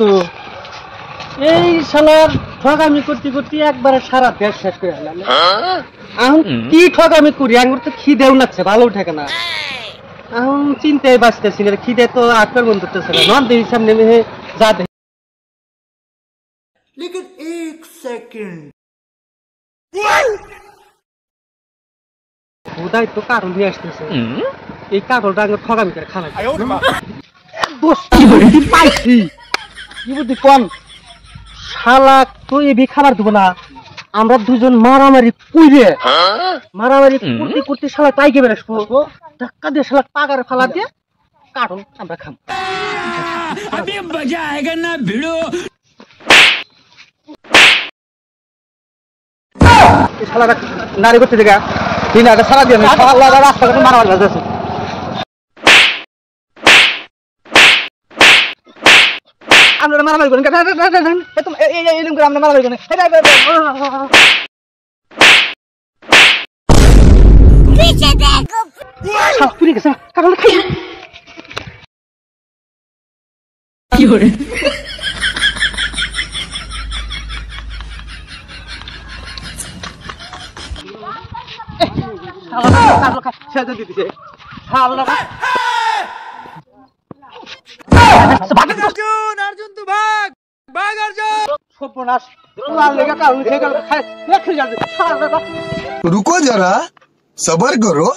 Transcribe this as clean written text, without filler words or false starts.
বন্ধু এই শালার ঠগামি করতে করতে একবারে সারা দেশ শেষ করে ফেলাম। এখন কি ঠগামি করি, আমার তো খিদেও লাগছে, ভালো ঠেকে না। এখন চিন্তায় বাঁচতেছি না, খিদে তো আকবার বন্ধ করতেছে না। নন দেখি সামনে যা দেখি। लेकिन एक सेकंड হুদাই তো কারণ নিয়ে আসতেছে, এই কারণটা আগে ঠগামি করে খানা পাইছি। কি বুদ্ধি কম শালা তো এবি খাবার দেবো না, আমরা দুজন মারামারি করতে করতে শালা তাই কে বেরোসবো, ধাক্কা দিয়ে শালা পাগারে ফালা দিয়ে কারণ আমরা খাম। अभी मजा आएगा ना भिड़ो। শালারা নারী করতে দেখা দিন আগে সারা দিয়ে রাস্তাঘাটে মারামারি বাজতেছে। আমরা মারামারি করেন, আমরা মারামারি করেন। পুড়ে গেছে কারণ খাই কি করে अर्जुन तू भाग भाग अर्जुन। रुको जरा सबर करो।